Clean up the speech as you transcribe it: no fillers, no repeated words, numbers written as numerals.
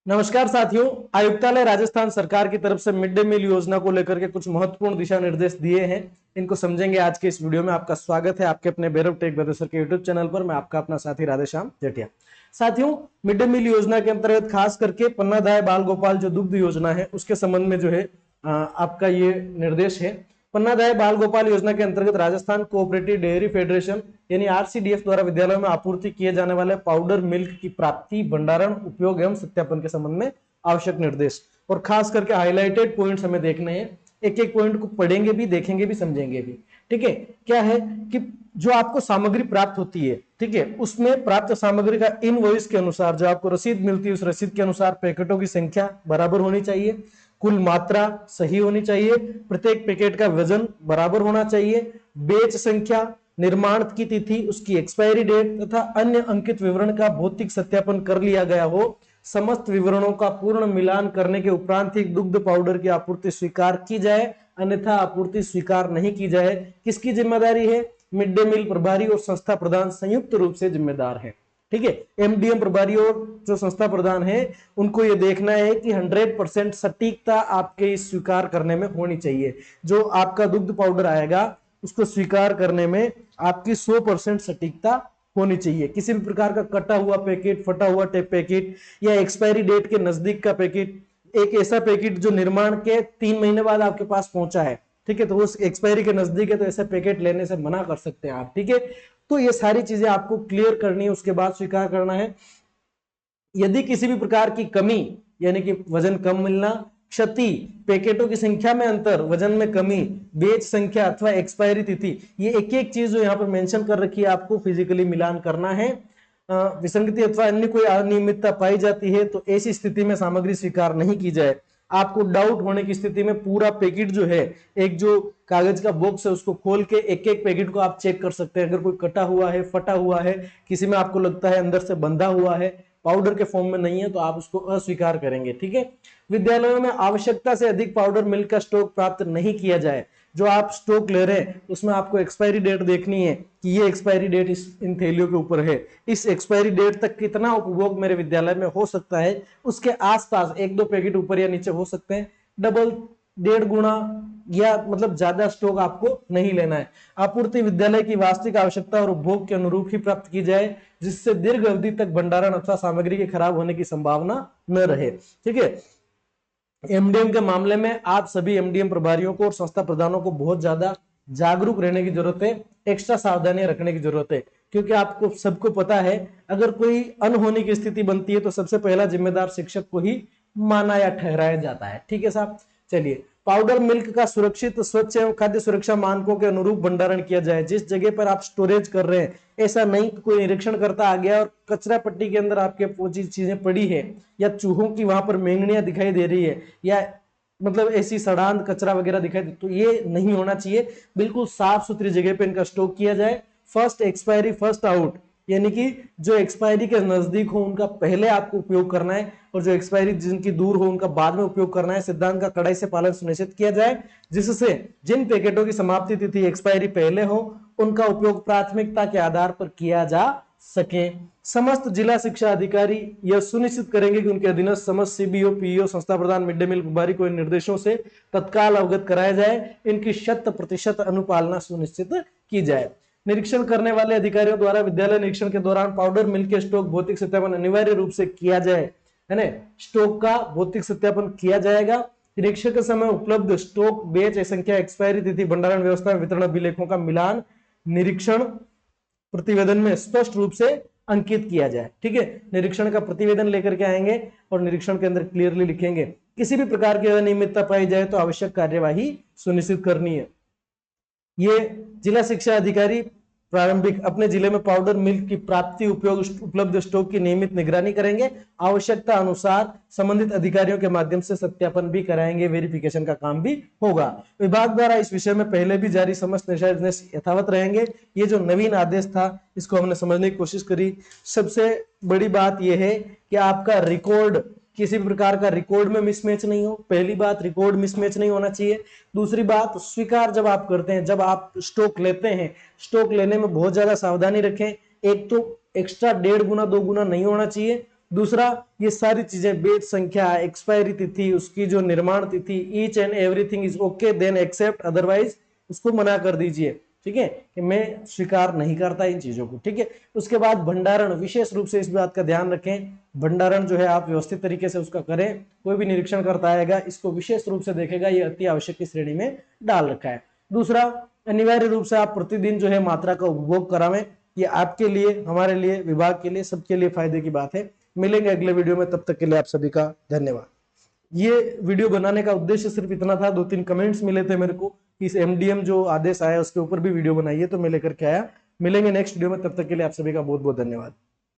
नमस्कार साथियों। आयुक्तालय राजस्थान सरकार की तरफ से मिड डे मील योजना को लेकर के कुछ महत्वपूर्ण दिशा निर्देश दिए हैं। इनको समझेंगे आज के इस वीडियो में। आपका स्वागत है आपके अपने भैरव टेक भैरव के यूट्यूब चैनल पर। मैं आपका अपना साथी राधेश्याम जटिया। साथियों, मिड डे मील योजना के अंतर्गत खास करके पन्नाधाय बाल गोपाल जो दुग्ध योजना है उसके संबंध में जो है आपका ये निर्देश है। पन्नाधाय बाल गोपाल योजना के अंतर्गत राजस्थान कोऑपरेटिव डेयरी फेडरेशन यानी आरसीडीएफ द्वारा विद्यालयों में आपूर्ति किए जाने वाले पाउडर मिल्क की प्राप्ति, भंडारण, उपयोग एवं सत्यापन के संबंध में आवश्यक निर्देश और खास करके हाईलाइटेड पॉइंट्स हमें देखने हैं। एक एक पॉइंट को पढ़ेंगे भी, देखेंगे भी, समझेंगे भी। ठीक है, क्या है कि जो आपको सामग्री प्राप्त होती है, ठीक है, उसमें प्राप्त सामग्री का इनवॉइस के अनुसार जो आपको रसीद मिलती है उस रसीद के अनुसार पैकेटों की संख्या बराबर होनी चाहिए, कुल मात्रा सही होनी चाहिए, प्रत्येक पैकेट का वजन बराबर होना चाहिए, बेच संख्या, निर्माण की तिथि, उसकी एक्सपायरी डेट तथा अन्य अंकित विवरण का भौतिक सत्यापन कर लिया गया हो। समस्त विवरणों का पूर्ण मिलान करने के उपरांत ही दुग्ध पाउडर की आपूर्ति स्वीकार की जाए, अन्यथा आपूर्ति स्वीकार नहीं की जाए। किसकी जिम्मेदारी है? मिड डे मील प्रभारी और संस्था प्रधान संयुक्त रूप से जिम्मेदार है। ठीक है, एमडीएम प्रभारी और जो संस्था प्रधान है उनको ये देखना है कि 100% सटीकता आपके इस स्वीकार करने में होनी चाहिए। जो आपका दुग्ध पाउडर आएगा उसको स्वीकार करने में आपकी 100% सटीकता होनी चाहिए। किसी भी प्रकार का कटा हुआ पैकेट, फटा हुआ टेप पैकेट या एक्सपायरी डेट के नजदीक का पैकेट, एक ऐसा पैकेट जो निर्माण के 3 महीने बाद आपके पास पहुंचा है, ठीक है, तो उस एक्सपायरी के नजदीक है तो ऐसा पैकेट लेने से मना कर सकते हैं आप। ठीक है, तो ये सारी चीजें आपको क्लियर करनी है, उसके बाद स्वीकार करना है। यदि किसी भी प्रकार की कमी यानी कि वजन कम मिलना, क्षति, पैकेटों की संख्या में अंतर, वजन में कमी, बेच संख्या अथवा एक्सपायरी तिथि, ये एक एक चीज जो यहाँ पर मेंशन कर रखी है आपको फिजिकली मिलान करना है। विसंगति अथवा अन्य कोई अनियमितता पाई जाती है तो ऐसी स्थिति में सामग्री स्वीकार नहीं की जाए। आपको डाउट होने की स्थिति में पूरा पैकेट जो है, एक जो कागज का बॉक्स है उसको खोल के एक एक पैकेट को आप चेक कर सकते हैं। अगर कोई कटा हुआ है, फटा हुआ है, किसी में आपको लगता है अंदर से बंधा हुआ है, पाउडर के फॉर्म में नहीं है, तो आप उसको अस्वीकार करेंगे। ठीक है, विद्यालयों में आवश्यकता से अधिक पाउडर मिल्क का स्टॉक प्राप्त नहीं किया जाए। जो आप स्टॉक ले रहे हैं उसमें आपको एक्सपायरी डेट देखनी है कि ये एक्सपायरी डेट इन थैलियों के ऊपर है, इस एक्सपायरी डेट तक कितना उपभोग मेरे विद्यालय में हो सकता है, उसके आसपास 1-2 पैकेट ऊपर या नीचे हो सकते हैं। डबल, 1.5 गुना या मतलब ज्यादा स्टॉक आपको नहीं लेना है। आपूर्ति विद्यालय की वास्तविक आवश्यकता और उपभोग के अनुरूप ही प्राप्त की जाए, जिससे दीर्घ अवधि तक भंडारण अथवा सामग्री के खराब होने की संभावना न रहे। ठीक है, एमडीएम के मामले में आप सभी एमडीएम प्रभारियों को और संस्था प्रधानों को बहुत ज्यादा जागरूक रहने की जरूरत है, एक्स्ट्रा सावधानियां रखने की जरूरत है, क्योंकि आपको सबको पता है अगर कोई अनहोनी की स्थिति बनती है तो सबसे पहला जिम्मेदार शिक्षक को ही माना या ठहराया जाता है। ठीक है साहब, चलिए। पाउडर मिल्क का सुरक्षित, स्वच्छ एवं खाद्य सुरक्षा मानकों के अनुरूप भंडारण किया जाए। जिस जगह पर आप स्टोरेज कर रहे हैं, ऐसा नहीं कि कोई निरीक्षण करता आ गया और कचरा पट्टी के अंदर आपके पोची चीजें पड़ी है, या चूहों की वहां पर मेंगनियां दिखाई दे रही है, या मतलब ऐसी सड़ांध कचरा वगैरह दिखाई दे, तो ये नहीं होना चाहिए। बिल्कुल साफ सुथरी जगह पे इनका स्टॉक किया जाए। फर्स्ट एक्सपायरी फर्स्ट आउट, यानी कि जो एक्सपायरी के नजदीक हो उनका पहले आपको उपयोग करना है और जो एक्सपायरी जिनकी दूर हो उनका बाद में उपयोग करना है। सिद्धांत का कड़ाई से पालन सुनिश्चित किया जाए, जिससे जिन पैकेटों की समाप्ति तिथि एक्सपायरी पहले हो उनका उपयोग प्राथमिकता के आधार पर किया जा सके। समस्त जिला शिक्षा अधिकारी यह सुनिश्चित करेंगे कि उनके अधीनस्थ समस्त सीबीओ, पीईओ, संस्था प्रधान, मिड डे मील प्रभारी को इन निर्देशों से तत्काल अवगत कराया जाए, इनकी 100% अनुपालना सुनिश्चित की जाए। निरीक्षण करने वाले अधिकारियों द्वारा विद्यालय निरीक्षण के दौरान पाउडर मिल्क के स्टॉक भौतिक सत्यापन अनिवार्य रूप से किया जाए, है ना। स्टॉक का भौतिक सत्यापन किया जाएगा। निरीक्षण के समय उपलब्ध स्टॉक, बेच संख्या, एक्सपायरी तिथि, भंडारण व्यवस्था, वितरण अभिलेखों का मिलान निरीक्षण प्रतिवेदन में स्पष्ट रूप से अंकित किया जाए। ठीक है, निरीक्षण का प्रतिवेदन लेकर के आएंगे और निरीक्षण के अंदर क्लियरली लिखेंगे किसी भी प्रकार की अनियमितता पाई जाए तो आवश्यक कार्यवाही सुनिश्चित करनी है। ये जिला शिक्षा अधिकारी प्रारंभिक अपने जिले में पाउडर मिल्क की प्राप्ति, उपयोग, उपलब्ध स्टॉक की नियमित निगरानी करेंगे। आवश्यकता अनुसार संबंधित अधिकारियों के माध्यम से सत्यापन भी कराएंगे, वेरिफिकेशन का काम भी होगा। विभाग द्वारा इस विषय में पहले भी जारी समस्त निर्देश यथावत रहेंगे। ये जो नवीन आदेश था इसको हमने समझने की कोशिश करी। सबसे बड़ी बात यह है कि आपका रिकॉर्ड, किसी भी प्रकार का रिकॉर्ड में मिसमैच नहीं हो। पहली बात, रिकॉर्ड मिसमैच नहीं होना चाहिए। दूसरी बात, स्वीकार जब आप करते हैं, जब आप स्टॉक लेते हैं, स्टॉक लेने में बहुत ज्यादा सावधानी रखें। एक तो एक्स्ट्रा 1.5 गुना 2 गुना नहीं होना चाहिए। दूसरा, ये सारी चीजें बेच संख्या, एक्सपायरी तिथि, उसकी जो निर्माण तिथि, each and everything is okay then accept, otherwise उसको मना कर दीजिए। ठीक है कि मैं स्वीकार नहीं करता इन चीजों को। ठीक है, उसके बाद भंडारण, विशेष रूप से इस बात का ध्यान रखें, भंडारण जो है आप व्यवस्थित तरीके से उसका करें। कोई भी निरीक्षण करता आएगा इसको विशेष रूप से देखेगा, ये अति आवश्यक की श्रेणी में डाल रखा है। दूसरा, अनिवार्य रूप से आप प्रतिदिन जो है मात्रा का उपभोग करावें। ये आपके लिए, हमारे लिए, विभाग के लिए, सबके लिए फायदे की बात है। मिलेंगे अगले वीडियो में, तब तक के लिए आप सभी का धन्यवाद। ये वीडियो बनाने का उद्देश्य सिर्फ इतना था, 2-3 कमेंट्स मिले थे मेरे को कि इस एमडीएम जो आदेश आया उसके ऊपर भी वीडियो बनाइए, तो मैं लेकर के आया। मिलेंगे नेक्स्ट वीडियो में, तब तक के लिए आप सभी का बहुत बहुत धन्यवाद।